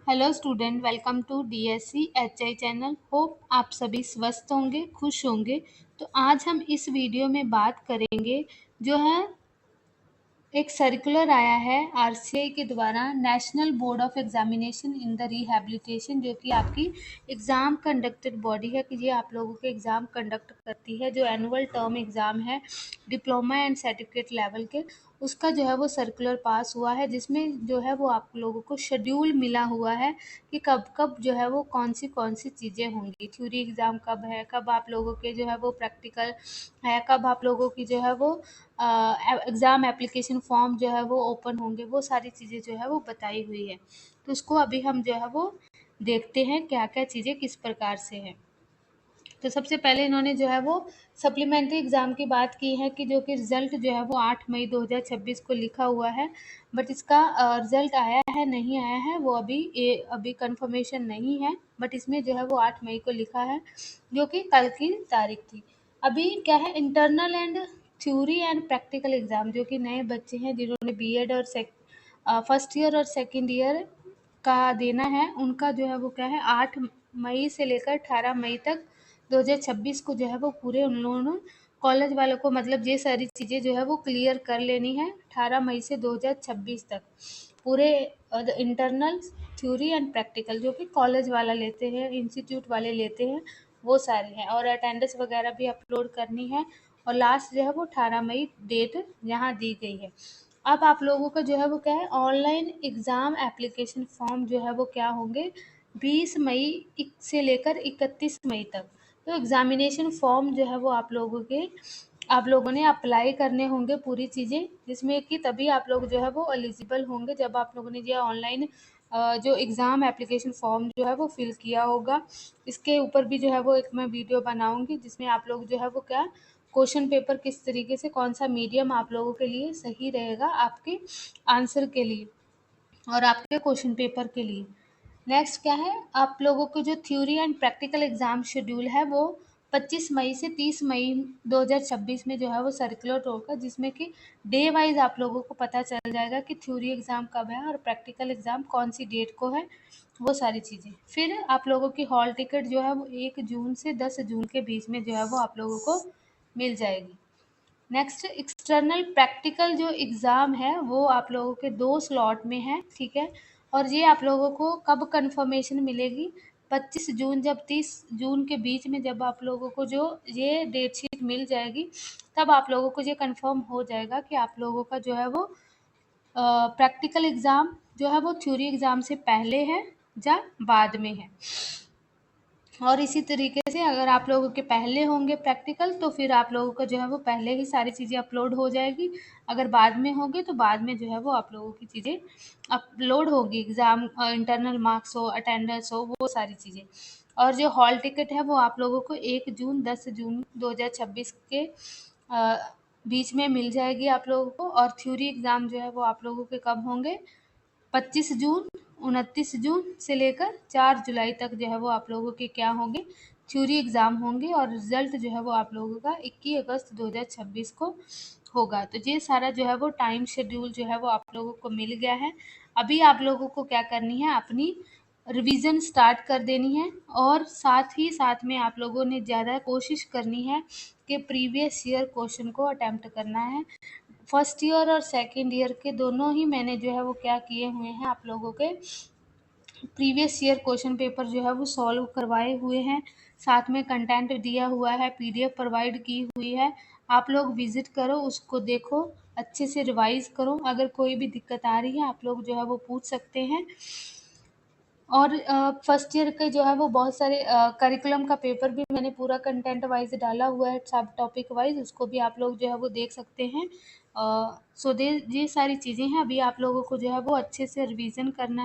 Hello student, welcome to DSC HI channel. Hope आप सभी स्वस्थ होंगे, खुश होंगे। तो आज हम इस वीडियो में बात करेंगे जो है एक सर्कुलर आया है आरसीआई के द्वारा, national board of examination in the rehabilitation, जो कि आपकी एग्ज़ाम कंडक्टेड बॉडी है कि ये आप लोगों के एग्ज़ाम कंडक्ट करती है। जो एनुअल टर्म एग्ज़ाम है डिप्लोमा एंड सर्टिफिकेट लेवल के, उसका जो है वो सर्कुलर पास हुआ है, जिसमें जो है वो आप लोगों को शेड्यूल मिला हुआ है कि कब कब जो है वो कौन सी चीज़ें होंगी। थ्योरी एग्ज़ाम कब है, कब आप लोगों के जो है वो प्रैक्टिकल है, कब आप लोगों की जो है वो एग्ज़ाम एप्लीकेशन फॉर्म जो है वो ओपन होंगे, वो सारी चीज़ें जो है वो बताई हुई है। तो उसको अभी हम जो है वो देखते हैं क्या क्या चीज़ें किस प्रकार से हैं। तो सबसे पहले इन्होंने जो है वो सप्लीमेंट्री एग्ज़ाम की बात की है कि जो कि रिज़ल्ट जो है वो 8 मई 2026 को लिखा हुआ है, बट इसका रिज़ल्ट आया है नहीं आया है वो अभी कंफर्मेशन नहीं है, बट इसमें जो है वो 8 मई को लिखा है, जो कि कल की तारीख थी। अभी क्या है, internal and theory and practical exam, जो कि नए बच्चे हैं जिन्होंने बीएड और फर्स्ट ईयर और सेकेंड ईयर का देना है, उनका जो है वो क्या है 8 मई से लेकर 18 मई तक 2026 को जो है वो पूरे उन लोगों ने कॉलेज वालों को, मतलब ये सारी चीज़ें जो है वो क्लियर कर लेनी है 18 मई से 2026 तक। पूरे इंटरनल थ्योरी एंड प्रैक्टिकल जो कि कॉलेज वाला लेते हैं, इंस्टीट्यूट वाले लेते हैं, वो सारे हैं। और अटेंडेंस वगैरह भी अपलोड करनी है, और लास्ट जो है वो 18 मई डेट यहाँ दी गई है। अब आप लोगों का जो है वो क्या है, ऑनलाइन एग्ज़ाम एप्लीकेशन फॉर्म जो है वो क्या होंगे 20 मई से लेकर 31 मई तक। तो एग्ज़ामिनेशन फॉर्म जो है वो आप लोगों ने अप्लाई करने होंगे पूरी चीज़ें, जिसमें कि तभी आप लोग जो है वो एलिजिबल होंगे जब आप लोगों ने ये ऑनलाइन जो एग्ज़ाम एप्लीकेशन फॉर्म जो है वो फिल किया होगा। इसके ऊपर भी जो है वो एक मैं वीडियो बनाऊंगी, जिसमें आप लोग जो है वो क्या क्वेश्चन पेपर किस तरीके से, कौन सा मीडियम आप लोगों के लिए सही रहेगा आपके आंसर के लिए और आपके क्वेश्चन पेपर के लिए। नेक्स्ट क्या है, आप लोगों को जो theory and practical exam schedule है वो 25 मई से 30 मई 2026 में जो है वो सर्कुलर होगा, जिसमें कि डे वाइज आप लोगों को पता चल जाएगा कि थ्योरी एग्ज़ाम कब है और प्रैक्टिकल एग्ज़ाम कौन सी डेट को है, वो सारी चीज़ें। फिर आप लोगों की हॉल टिकट जो है वो 1 जून से 10 जून के बीच में जो है वो आप लोगों को मिल जाएगी। नेक्स्ट, एक्सटर्नल प्रैक्टिकल जो एग्ज़ाम है वो आप लोगों के 2 स्लॉट में है, ठीक है। और ये आप लोगों को कब कंफर्मेशन मिलेगी, 25 जून जब 30 जून के बीच में जब आप लोगों को जो ये डेट शीट मिल जाएगी, तब आप लोगों को ये कंफर्म हो जाएगा कि आप लोगों का जो है वो प्रैक्टिकल एग्ज़ाम जो है वो थ्योरी एग्ज़ाम से पहले है या बाद में है। और इसी तरीके से अगर आप लोगों के पहले होंगे प्रैक्टिकल, तो फिर आप लोगों का जो है वो पहले ही सारी चीज़ें अपलोड हो जाएगी। अगर बाद में होंगे तो बाद में जो है वो आप लोगों की चीज़ें अपलोड होगी, एग्ज़ाम इंटरनल मार्क्स हो, अटेंडेंस हो, वो सारी चीज़ें। और जो हॉल टिकट है वो आप लोगों को 1 जून 10 जून 2026 के बीच में मिल जाएगी आप लोगों को। और थ्योरी एग्ज़ाम जो है वो आप लोगों के कब होंगे, 25 जून 29 जून से लेकर 4 जुलाई तक जो है वो आप लोगों के क्या होंगे, थ्योरी एग्ज़ाम होंगे। और रिज़ल्ट जो है वो आप लोगों का 21 अगस्त 2026 को होगा। तो ये सारा जो है वो टाइम शेड्यूल जो है वो आप लोगों को मिल गया है। अभी आप लोगों को क्या करनी है, अपनी रिवीजन स्टार्ट कर देनी है, और साथ ही साथ में आप लोगों ने ज़्यादा कोशिश करनी है कि प्रीवियस ईयर क्वेश्चन को अटेम्प्ट करना है। फर्स्ट ईयर और सेकेंड ईयर के दोनों ही मैंने जो है वो क्या किए हुए हैं, आप लोगों के प्रीवियस ईयर क्वेश्चन पेपर जो है वो सॉल्व करवाए हुए हैं, साथ में कंटेंट दिया हुआ है, पीडीएफ प्रोवाइड की हुई है। आप लोग विजिट करो, उसको देखो, अच्छे से रिवाइज करो। अगर कोई भी दिक्कत आ रही है आप लोग जो है वो पूछ सकते हैं। और फर्स्ट ईयर के जो है वो बहुत सारे करिकुलम का पेपर भी मैंने पूरा कंटेंट वाइज डाला हुआ है, सब टॉपिक वाइज, उसको भी आप लोग जो है वो देख सकते हैं। सो ये सारी चीज़ें हैं, अभी आप लोगों को जो है वो अच्छे से रिवीजन करना है।